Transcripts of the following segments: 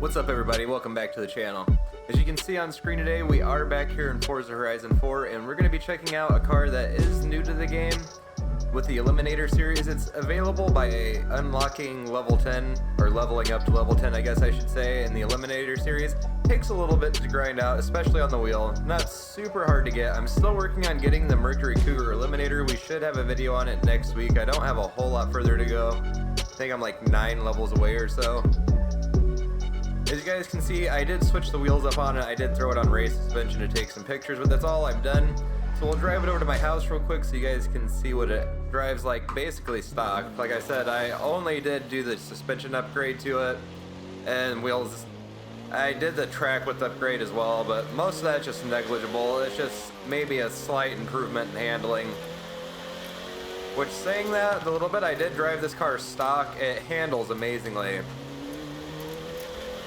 What's up everybody, welcome back to the channel. As you can see on screen today, we are back here in Forza Horizon 4 and we're going to be checking out a car that is new to the game with the Eliminator series. It's available by unlocking level 10, or leveling up to level 10 I guess I should say, in the Eliminator series. Takes a little bit to grind out, especially on the wheel. Not super hard to get. I'm still working on getting the Mercury Cougar Eliminator. We should have a video on it next week. I don't have a whole lot further to go. I think I'm like 9 levels away or so. As you guys can see, I did switch the wheels up on it. I did throw it on race suspension to take some pictures, but that's all I've done. So we'll drive it over to my house real quick so you guys can see what it drives like, basically stock. Like I said, I only did do the suspension upgrade to it, and wheels. I did the track width upgrade as well, but most of that's just negligible. It's just maybe a slight improvement in handling. Which, saying that, the little bit I did drive this car stock, it handles amazingly.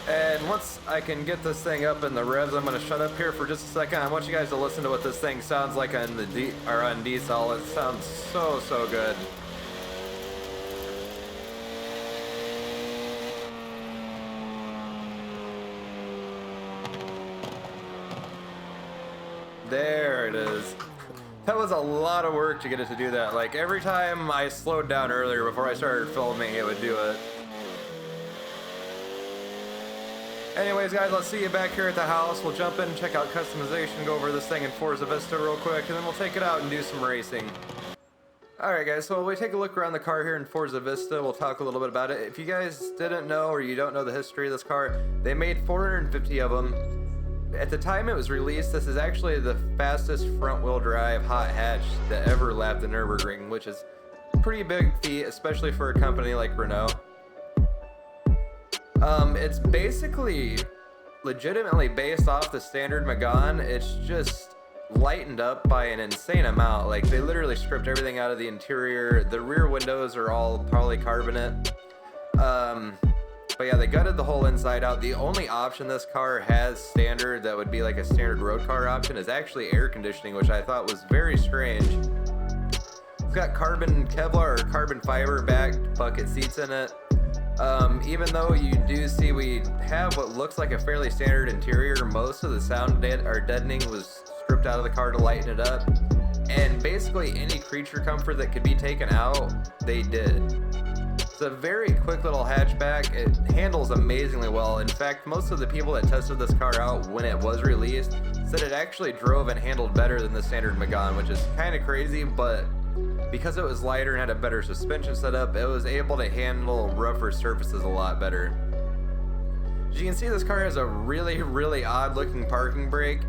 And once I can get this thing up in the revs, I'm going to shut up here for just a second. I want you guys to listen to what this thing sounds like on the on diesel. It sounds so good. There it is. That was a lot of work to get it to do that. Like, every time I slowed down earlier before I started filming, it would do it. Anyways guys, let's see you back here at the house. We'll jump in and check out customization, go over this thing in Forza Vista real quick, and then we'll take it out and do some racing. Alright guys, so we take a look around the car here in Forza Vista. We'll talk a little bit about it. If you guys didn't know, or you don't know the history of this car, they made 450 of them. At the time it was released, this is actually the fastest front-wheel drive hot hatch that ever lapped the Nürburgring, which is a pretty big feat, especially for a company like Renault. It's basically legitimately based off the standard Megane. It's just lightened up by an insane amount. Like, they literally stripped everything out of the interior. The rear windows are all polycarbonate. But yeah, they gutted the whole inside out. The only option this car has standard that would be like a standard road car option is actually air conditioning, which I thought was very strange. It's got carbon Kevlar or carbon fiber backed bucket seats in it. Even though you do see we have what looks like a fairly standard interior, most of the sound deadening was stripped out of the car to lighten it up. And basically any creature comfort that could be taken out, they did. It's a very quick little hatchback. It handles amazingly well. In fact, most of the people that tested this car out when it was released said it actually drove and handled better than the standard Megane, which is kind of crazy, but because it was lighter and had a better suspension setup, it was able to handle rougher surfaces a lot better. As you can see, this car has a really odd looking parking brake.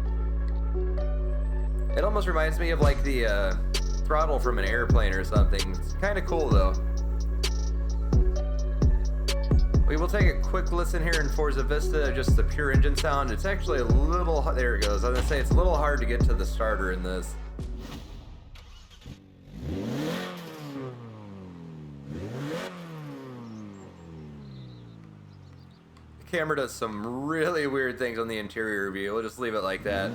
It almost reminds me of like the throttle from an airplane or something. It's kind of cool though. We will take a quick listen here in Forza Vista, just the pure engine sound. It's actually a little, there it goes. I was gonna say it's a little hard to get to the starter in this. The camera does some really weird things on the interior view. We'll just leave it like that.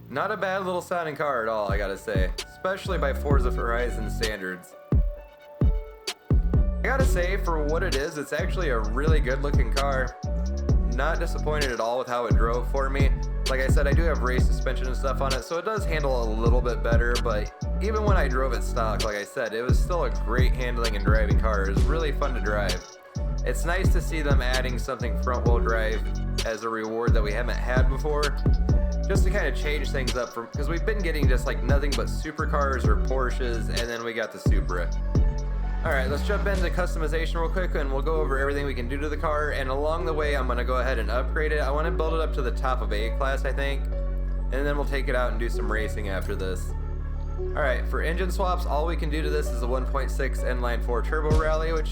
Not a bad little sounding car at all, I gotta say. Especially by Forza Horizon standards. I gotta say, for what it is, it's actually a really good looking car. Not disappointed at all with how it drove for me. Like I said, I do have race suspension and stuff on it, so it does handle a little bit better, but even when I drove it stock, like I said, it was still a great handling and driving car. It was really fun to drive. It's nice to see them adding something front-wheel drive as a reward that we haven't had before, just to kind of change things up, because we've been getting just like nothing but supercars or Porsches, and then we got the Supra. Alright, let's jump into customization real quick and we'll go over everything we can do to the car, and along the way I'm going to go ahead and upgrade it. I want to build it up to the top of A class, I think, and then we'll take it out and do some racing after this. Alright, for engine swaps, all we can do to this is a 1.6 inline 4 turbo rally, which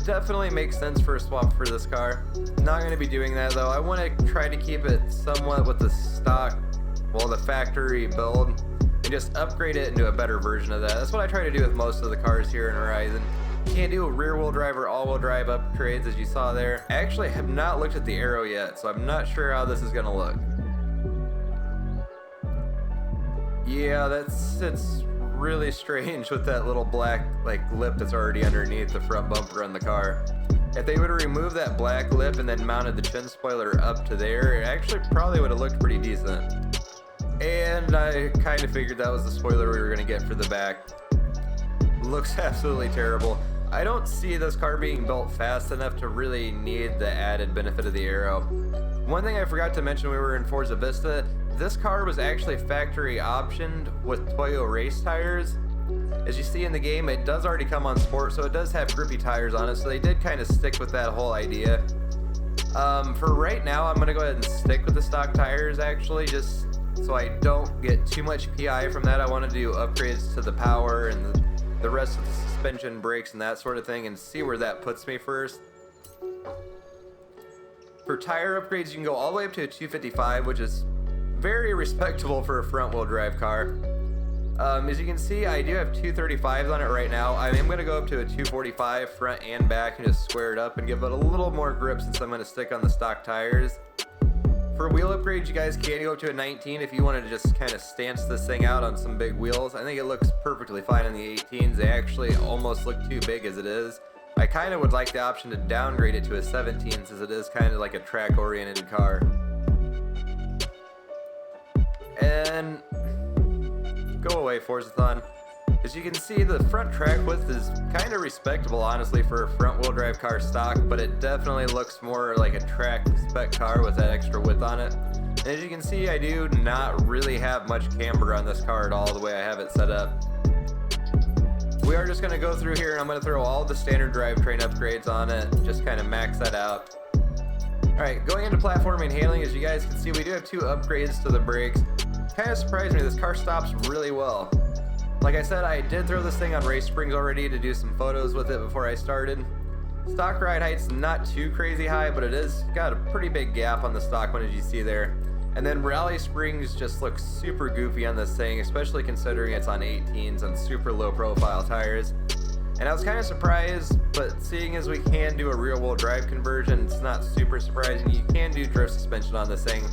definitely makes sense for a swap for this car. Not going to be doing that though. I want to try to keep it somewhat with the stock, well, the factory build, and just upgrade it into a better version of that. That's what I try to do with most of the cars here in Horizon. Can't do a rear wheel drive or all wheel drive upgrades as you saw there. I actually have not looked at the aero yet, so I'm not sure how this is going to look. Yeah, it's really strange with that little black like lip that's already underneath the front bumper on the car. If they would have removed that black lip and then mounted the chin spoiler up to there, it actually probably would have looked pretty decent. And I kind of figured that was the spoiler we were going to get for the back. Looks absolutely terrible. I don't see this car being built fast enough to really need the added benefit of the aero. One thing I forgot to mention when we were in Forza Vista, this car was actually factory optioned with Toyo race tires. As you see in the game, it does already come on sport, so it does have grippy tires on it, so they did kind of stick with that whole idea. For right now, I'm going to go ahead and stick with the stock tires actually, just so I don't get too much PI from that. I want to do upgrades to the power and the rest of the suspension, brakes, and that sort of thing, and see where that puts me first. For tire upgrades, you can go all the way up to a 255, which is very respectable for a front-wheel drive car. As you can see, I do have 235s on it right now. I am going to go up to a 245 front and back and just square it up and give it a little more grip since I'm going to stick on the stock tires. For wheel upgrades, you guys can go up to a 19 if you want to just kind of stance this thing out on some big wheels. I think it looks perfectly fine on the 18s. They actually almost look too big as it is. I kind of would like the option to downgrade it to a 17 since it is kind of like a track-oriented car. And go away, Forzathon. As you can see, the front track width is kind of respectable, honestly, for a front-wheel drive car stock, but it definitely looks more like a track spec car with that extra width on it. And as you can see, I do not really have much camber on this car at all the way I have it set up. We are just going to go through here and I'm going to throw all the standard drivetrain upgrades on it, just kind of max that out. Alright, going into platforming and handling, as you guys can see, we do have 2 upgrades to the brakes. Kind of surprised me, this car stops really well. Like I said, I did throw this thing on race springs already to do some photos with it before I started. Stock ride height's not too crazy high, but it is got a pretty big gap on the stock one, as you see there. And then rally springs just look super goofy on this thing, especially considering it's on 18s and super low profile tires. And I was kind of surprised, but seeing as we can do a rear wheel drive conversion, it's not super surprising. You can do drift suspension on this thing,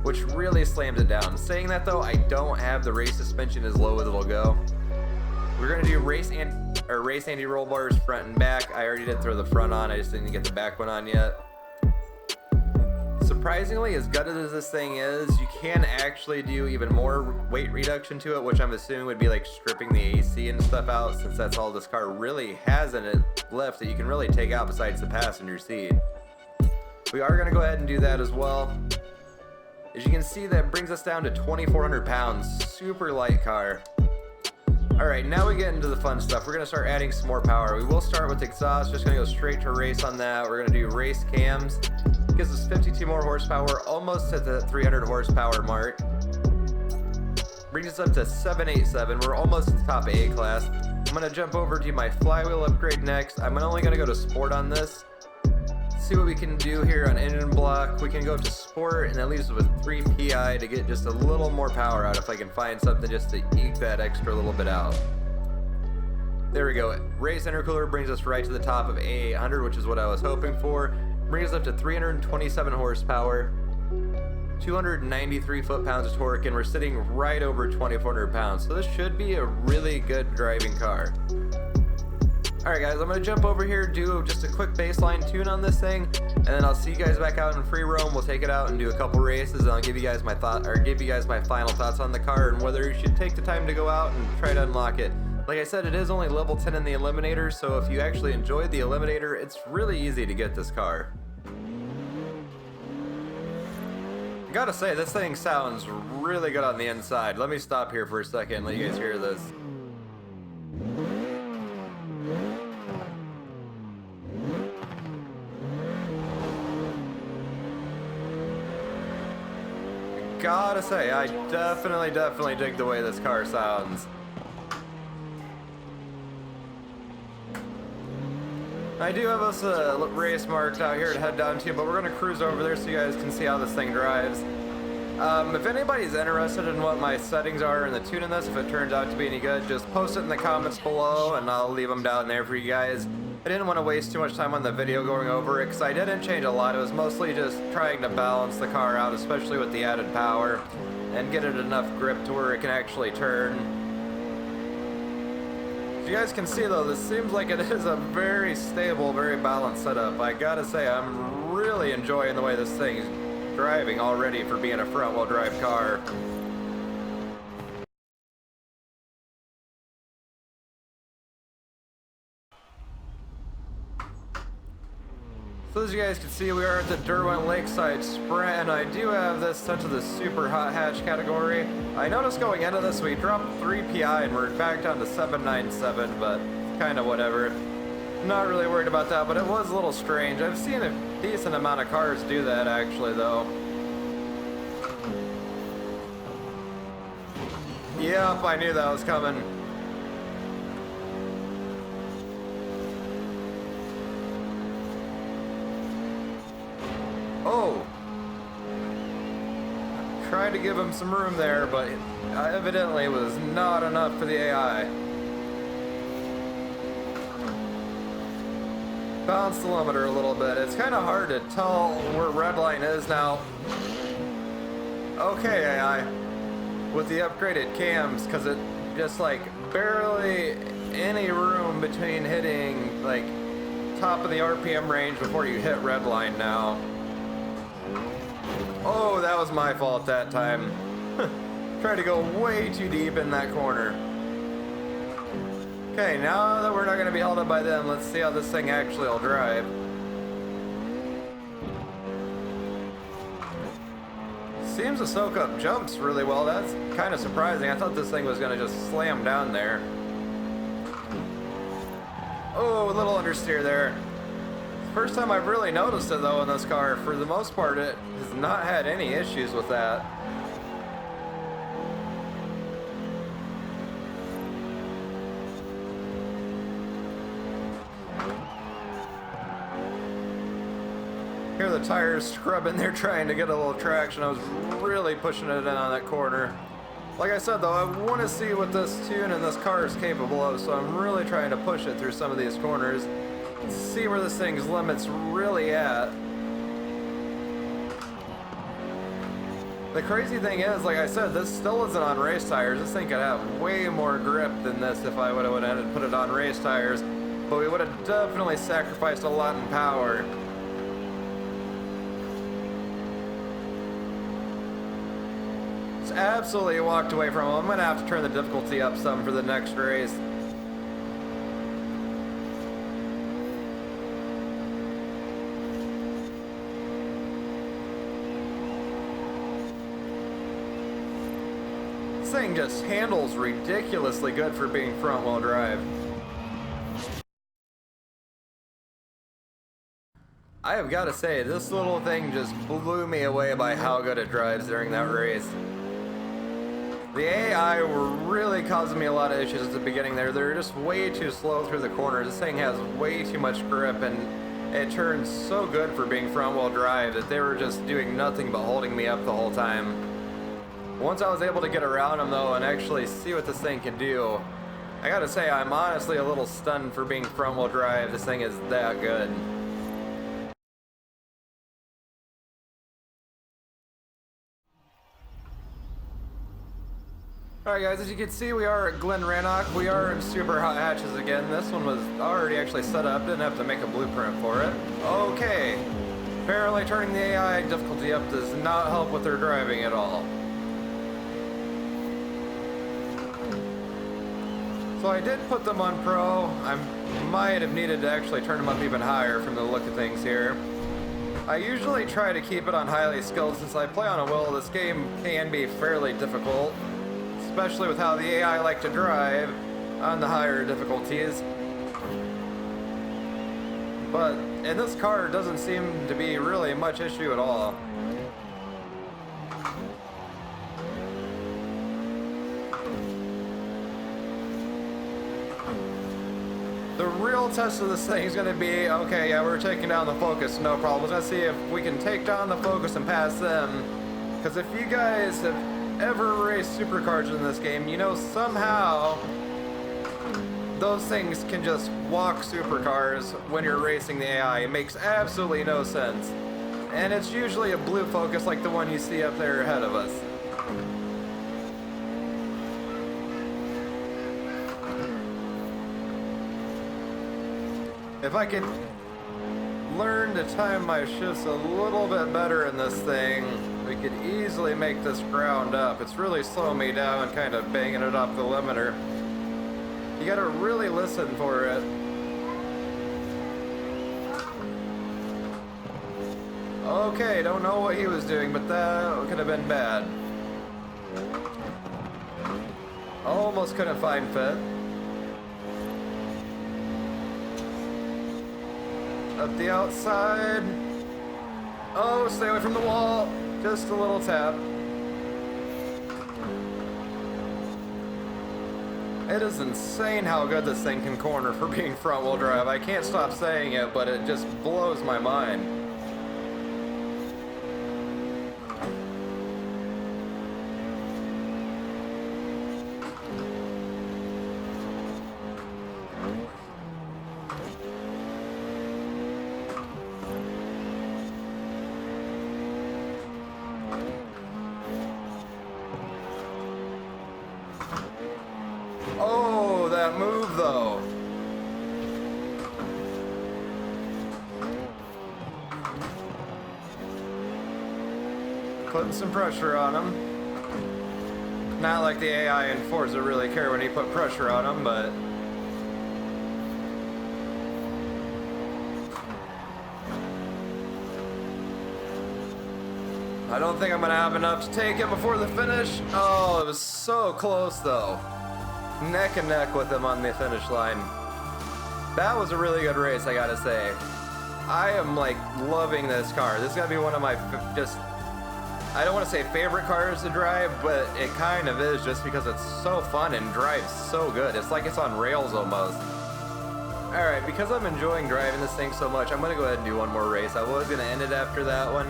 which really slams it down. Saying that though, I don't have the race suspension as low as it'll go. We're gonna do race anti-roll bars front and back. I already did throw the front on, I just didn't get the back one on yet. Surprisingly, as gutted as this thing is, you can actually do even more weight reduction to it, which I'm assuming would be like stripping the AC and stuff out, since that's all this car really has in it left that you can really take out besides the passenger seat. We are going to go ahead and do that as well. As you can see, that brings us down to 2,400 pounds. Super light car. Alright, now we get into the fun stuff. We're going to start adding some more power. We will start with exhaust, just going to go straight to race on that. We're going to do race cams. Gives us 52 more horsepower, almost at the 300 horsepower mark. Brings us up to 787. We're almost at the top of A-class. I'm going to jump over to my flywheel upgrade next. I'm only going to go to sport on this. See what we can do here on engine block. We can go to sport, and that leaves us with 3 PI to get just a little more power out if I can find something just to eke that extra little bit out. There we go. Race intercooler brings us right to the top of A800, which is what I was hoping for. Brings us up to 327 horsepower, 293 foot-pounds of torque, and we're sitting right over 2,400 pounds. So this should be a really good driving car. Alright guys, I'm going to jump over here, do just a quick baseline tune on this thing, and then I'll see you guys back out in free roam. We'll take it out and do a couple races, and I'll give you guys my final thoughts on the car and whether you should take the time to go out and try to unlock it. Like I said, it is only level 10 in the Eliminator, so if you actually enjoyed the Eliminator, it's really easy to get this car. I gotta say, this thing sounds really good on the inside. Let me stop here for a second and let you guys hear this. Gotta say, I definitely dig the way this car sounds. I do have us a race marked out here to head down to, but we're going to cruise over there so you guys can see how this thing drives. If anybody's interested in what my settings are in the tune in this, if it turns out to be any good, just post it in the comments below and I'll leave them down there for you guys. I didn't want to waste too much time on the video going over it because I didn't change a lot. It was mostly just trying to balance the car out, especially with the added power. and get it enough grip to where it can actually turn. As you guys can see though, this seems like it is a very stable, very balanced setup. I gotta say, I'm really enjoying the way this thing is driving already for being a front-wheel drive car. So as you guys can see, we are at the Derwent Lake sprint, and I do have this set to the super hot hatch category. I noticed going into this, we dropped 3 PI and we're back down to 797, but kind of whatever. Not really worried about that, but it was a little strange. I've seen a decent amount of cars do that actually though. Yep, I knew that was coming. Oh! Tried to give him some room there, but evidently was not enough for the AI. Bounced the limiter a little bit. It's kind of hard to tell where redline is now. Okay, AI. With the upgraded cams, because it just like barely any room between hitting like top of the RPM range before you hit redline now. Oh, that was my fault that time. Tried to go way too deep in that corner. Okay, now that we're not going to be held up by them, let's see how this thing actually will drive. Seems to soak up jumps really well. That's kind of surprising. I thought this thing was going to just slam down there. Oh, a little understeer there. First time I've really noticed it though in this car. For the most part, it has not had any issues with that. Hear the tires scrubbing there trying to get a little traction. I was really pushing it in on that corner. Like I said though, I want to see what this tune and this car is capable of, so I'm really trying to push it through some of these corners. See where this thing's limit's really at. The crazy thing is, like I said, this still isn't on race tires. This thing could have way more grip than this if I would have went ahead and put it on race tires, but we would have definitely sacrificed a lot in power. Just absolutely walked away from him. I'm gonna have to turn the difficulty up some for the next race. This thing just handles ridiculously good for being front-wheel drive. I have got to say, this little thing just blew me away by how good it drives during that race. The AI were really causing me a lot of issues at the beginning there. They're just way too slow through the corners. This thing has way too much grip and it turns so good for being front-wheel drive that they were just doing nothing but holding me up the whole time. Once I was able to get around them though and actually see what this thing can do, I gotta say I'm honestly a little stunned for being front-wheel drive. This thing is that good. Alright guys, as you can see we are at Glen Rannoch. We are in super hot hatches again. This one was already actually set up, didn't have to make a blueprint for it. Okay, apparently turning the AI difficulty up does not help with their driving at all. So I did put them on Pro. I might have needed to actually turn them up even higher from the look of things here. I usually try to keep it on highly skilled. Since I play on a wheel, this game can be fairly difficult, especially with how the AI like to drive on the higher difficulties. But in this car, it doesn't seem to be really much issue at all. The real test of this thing is going to be, okay, yeah, we're taking down the Focus, no problem. Let's see if we can take down the Focus and pass them. Because if you guys have ever raced supercars in this game, you know somehow those things can just walk supercars when you're racing the AI. It makes absolutely no sense. And it's usually a blue Focus like the one you see up there ahead of us. If I could learn to time my shifts a little bit better in this thing, we could easily make this ground up. It's really slowing me down, kind of banging it off the limiter. You gotta really listen for it. Okay, don't know what he was doing, but that could have been bad. Almost couldn't find fit. Up the outside. Oh, stay away from the wall. Just a little tap. It is insane how good this thing can corner for being front-wheel drive. I can't stop saying it, but it just blows my mind. Oh, that move though. Putting some pressure on him. Not like the AI in Forza really care when you put pressure on them, but I don't think I'm gonna have enough to take it before the finish. Oh, it was so close though. Neck and neck with him on the finish line. That was a really good race, I gotta say. I am like loving this car. This is gonna be one of my just, I don't want to say favorite cars to drive, but it kind of is just because it's so fun and drives so good. It's like it's on rails almost. Alright, because I'm enjoying driving this thing so much, I'm gonna go ahead and do one more race. I was gonna end it after that one.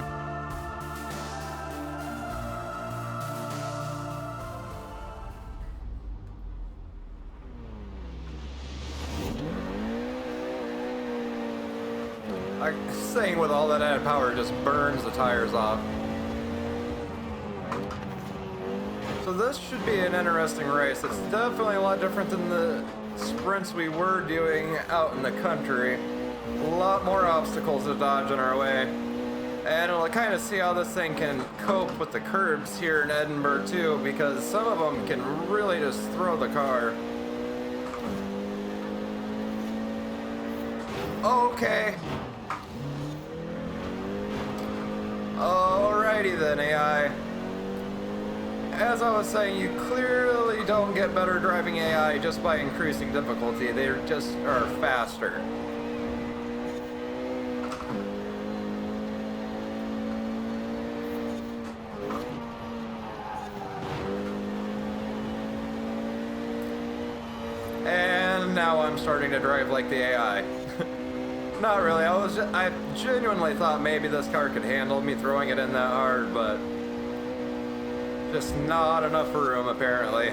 This thing with all that added power just burns the tires off. So this should be an interesting race. It's definitely a lot different than the sprints we were doing out in the country. A lot more obstacles to dodge in our way. And we'll kind of see how this thing can cope with the curbs here in Edinburgh too, because some of them can really just throw the car. Okay. Alrighty then, AI. As I was saying, you clearly don't get better driving AI just by increasing difficulty. They just are faster. And now I'm starting to drive like the AI. Not really. I genuinely thought maybe this car could handle me throwing it in that hard, but just not enough room apparently.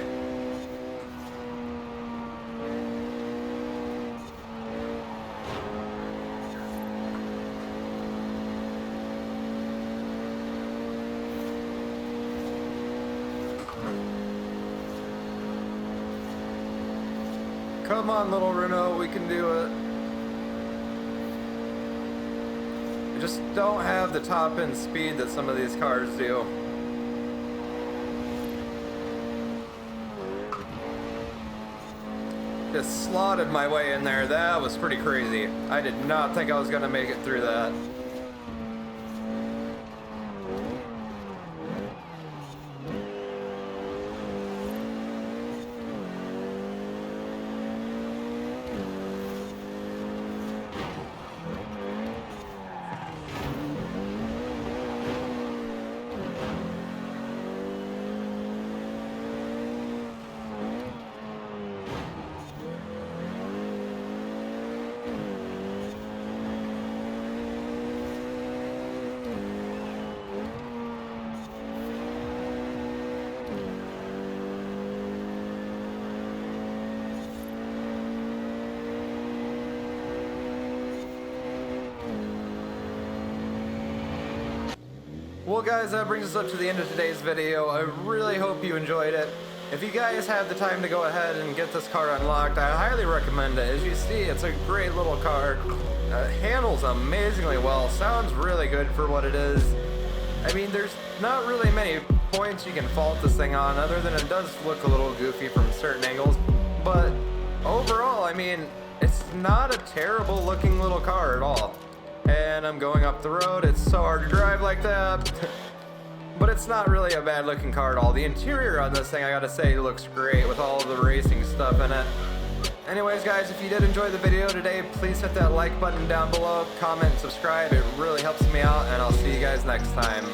Come on, little Renault, we can do it. We just don't have the top end speed that some of these cars do. Just slotted my way in there. That was pretty crazy. I did not think I was gonna make it through that. Well guys, that brings us up to the end of today's video. I really hope you enjoyed it. If you guys have the time to go ahead and get this car unlocked, I highly recommend it. As you see, it's a great little car. Handles amazingly well, sounds really good for what it is. I mean, there's not really many points you can fault this thing on, other than it does look a little goofy from certain angles. But overall, I mean, it's not a terrible looking little car at all. And I'm going up the road, it's so hard to drive like that. But it's not really a bad looking car at all. The interior on this thing, I gotta say, looks great with all of the racing stuff in it. Anyways guys, if you did enjoy the video today, please hit that like button down below, comment, subscribe, it really helps me out, and I'll see you guys next time.